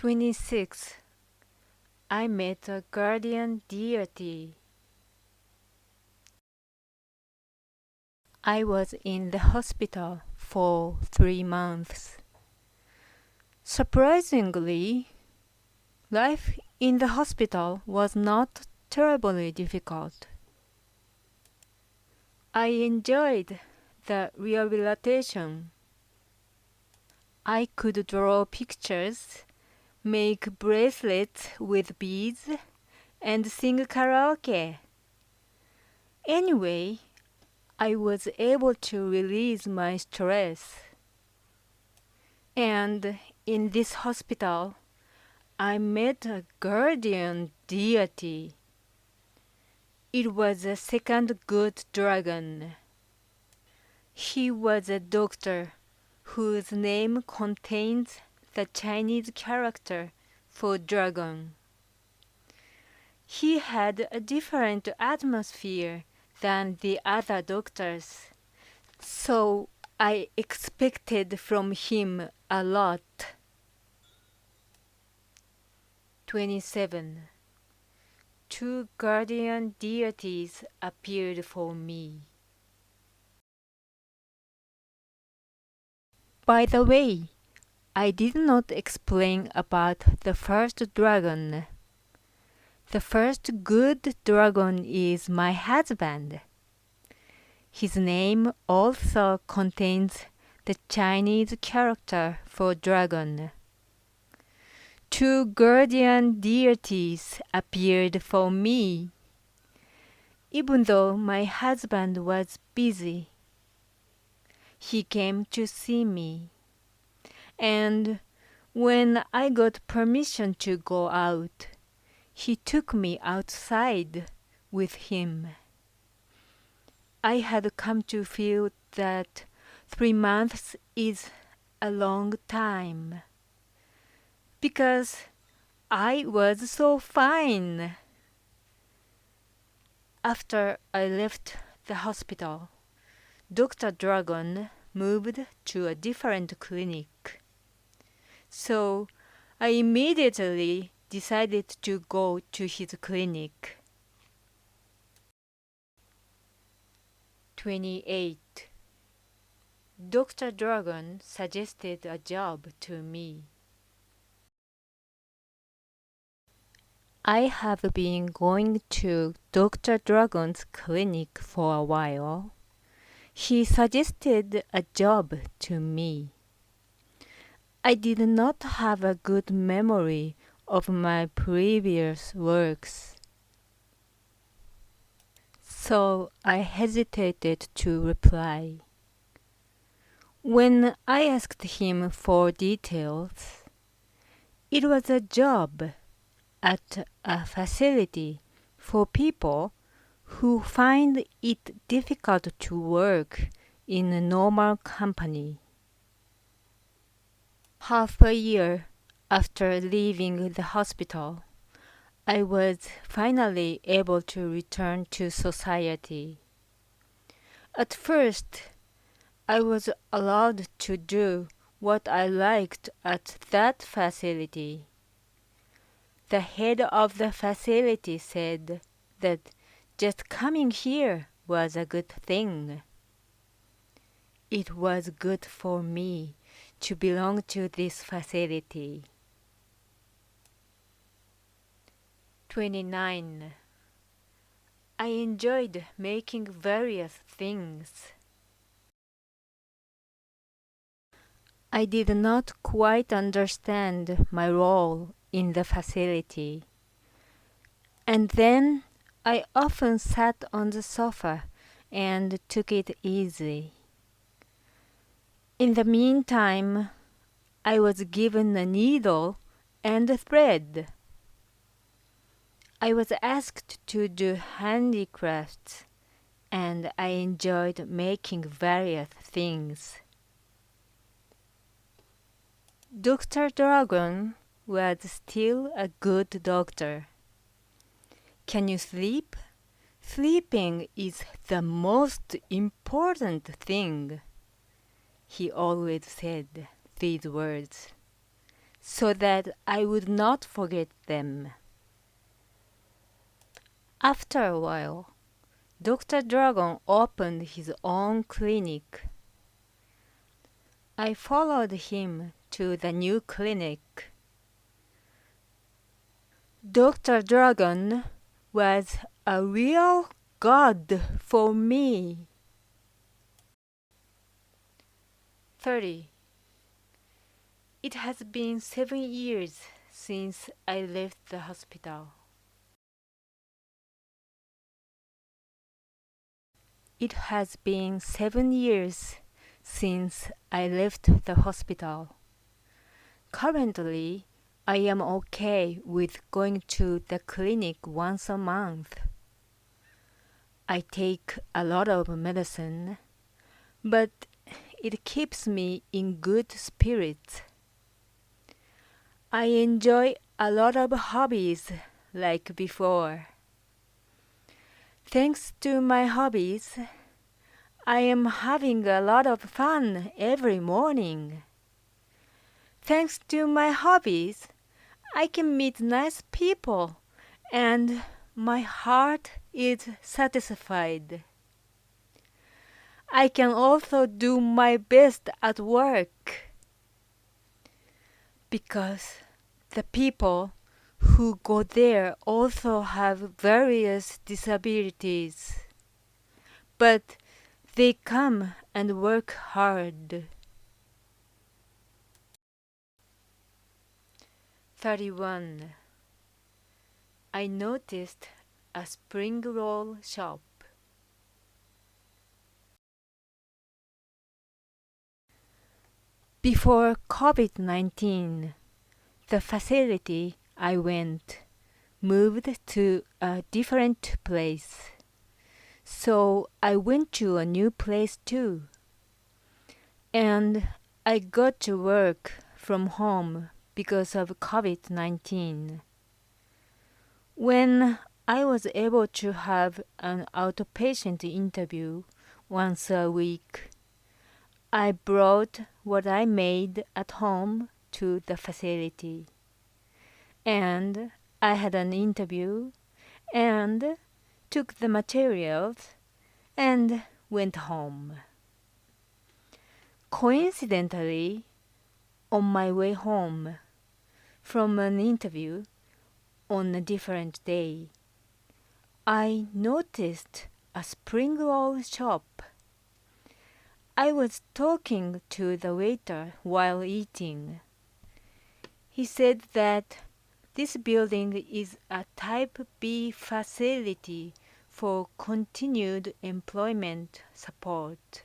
26. I met a guardian deity. I was in the hospital for 3 months. Surprisingly, life in the hospital was not terribly difficult. I enjoyed the rehabilitation. I could draw pictures, make bracelets with beads, and sing karaoke. Anyway, I was able to release my stress. And in this hospital, I met a guardian deity. It was a second good dragon. He was a doctor whose name contains the Chinese character for dragon. He had a different atmosphere than the other doctors, so I expected from him a lot. 27. 2 guardian deities appeared for me. By the way, I did not explain about the first dragon. The first good dragon is my husband. His name also contains the Chinese character for dragon. 2 guardian deities appeared for me, even though my husband was busy. He came to see me, and when I got permission to go out, he took me outside with him. I had come to feel that 3 months is a long time, because I was so fine. After I left the hospital, Dr. Dragon moved to a different clinic. So I immediately decided to go to his clinic. 28. Dr. Dragon suggested a job to me. I have been going to Dr. Dragon's clinic for a while. He suggested a job to me. I did not have a good memory of my previous works, so I hesitated to reply. When I asked him for details, it was a job at a facility for people who find it difficult to work in a normal company. Half a year after leaving the hospital, I was finally able to return to society. At first, I was allowed to do what I liked at that facility. The head of the facility said that just coming here was a good thing. It was good for me to belong to this facility. 29. I enjoyed making various things. I did not quite understand my role in the facility, and then I often sat on the sofa and took it easy. In the meantime, I was given a needle and a thread. I was asked to do handicrafts, and I enjoyed making various things. Dr. Dragon was still a good doctor. Can you sleep? Sleeping is the most important thing. He always said these words. so that I would not forget them. After a while, Dr. Dragon opened his own clinic. I followed him to the new clinic. Dr. Dragon was a real god for me. 30. It has been 7 years since I left the hospital. It has been 7 years since I left the hospital. Currently, I am okay with going to the clinic once a month. I take a lot of medicine, but it keeps me in good spirits. I enjoy a lot of hobbies like before. Thanks to my hobbies, I am having a lot of fun every morning. Thanks to my hobbies, I can meet nice people and my heart is satisfied. I can also do my best at work because the people who go there also have various disabilities, but they come and work hard. 31. I noticed a spring roll shop. Before COVID-19, the facility I went moved to a different place. So I went to a new place too. And I got to work from home because of COVID-19. When I was able to have an outpatient interview once a week, I brought what I made at home to the facility. And I had an interview and took the materials and went home. Coincidentally, on my way home from an interview on a different day, I noticed a spring roll shop. I was talking to the waiter while eating. He said that this building is a Type B facility for continued employment support.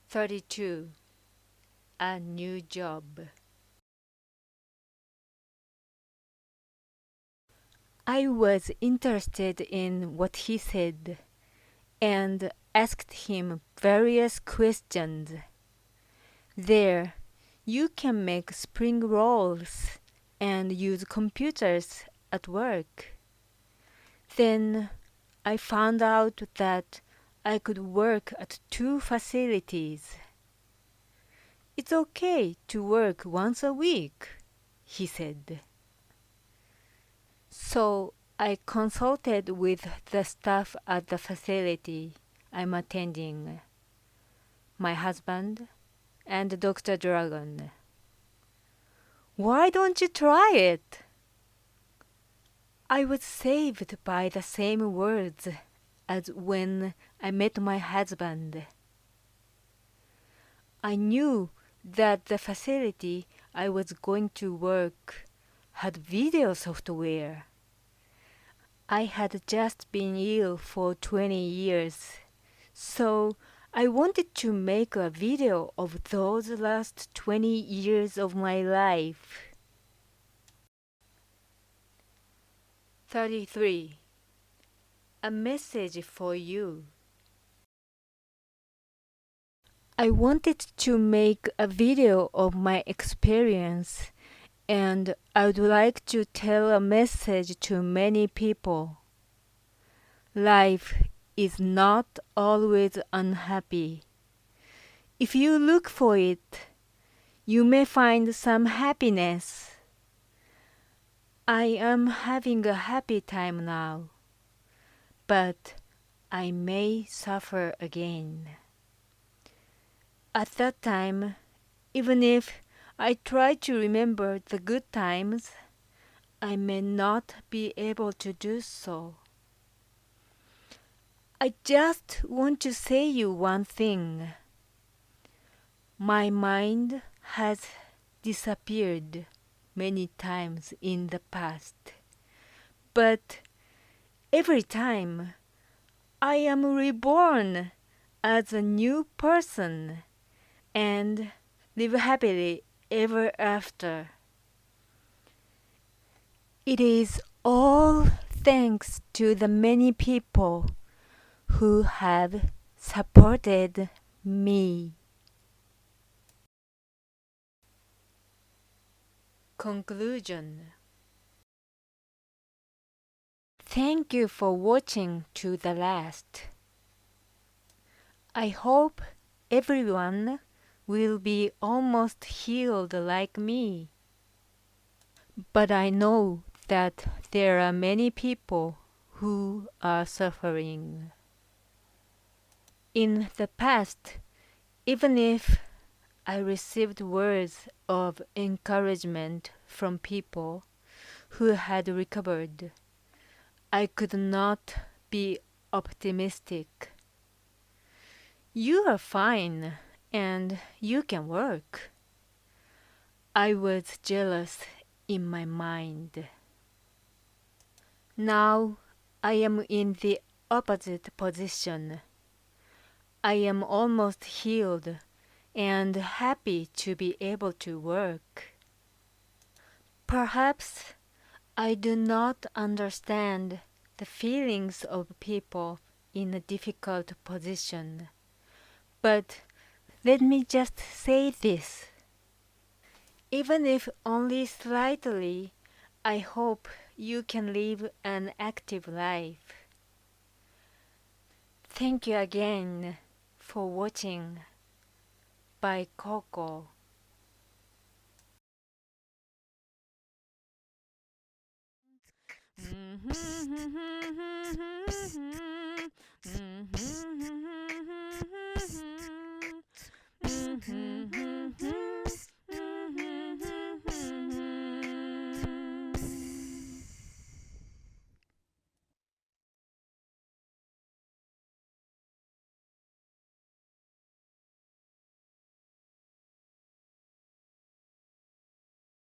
32. A new job. I was interested in what he said and asked him various questions. There, you can make spring rolls and use computers at work. Then I found out that I could work at 2 facilities. It's okay to work once a week, he said. So I consulted with the staff at the facility I'm attending, my husband, and Dr. Dragon. Why don't you try it? I was saved by the same words as when I met my husband. I knew that the facility I was going to work had video software. I had just been ill for 20 years, so I wanted to make a video of those last 20 years of my life. 33. A message for you. I wanted to make a video of my experience, and I would like to tell a message to many people. Life is not always unhappy. If you look for it, you may find some happiness. I am having a happy time now, but I may suffer again. At that time, even if I try to remember the good times, I may not be able to do so. I just want to say you one thing. My mind has disappeared many times in the past, but every time I am reborn as a new person and live happily ever after. It is all thanks to the many people who have supported me. Conclusion. Thank you for watching to the last. I hope everyone will be almost healed like me. But I know that there are many people who are suffering. In the past, even if I received words of encouragement from people who had recovered, I could not be optimistic. You are fine and you can work. I was jealous in my mind. Now I am in the opposite position. I am almost healed and happy to be able to work. Perhaps I do not understand the feelings of people in a difficult position. But let me just say this. Even if only slightly, I hope you can live an active life. Thank you again for watching. By Coco.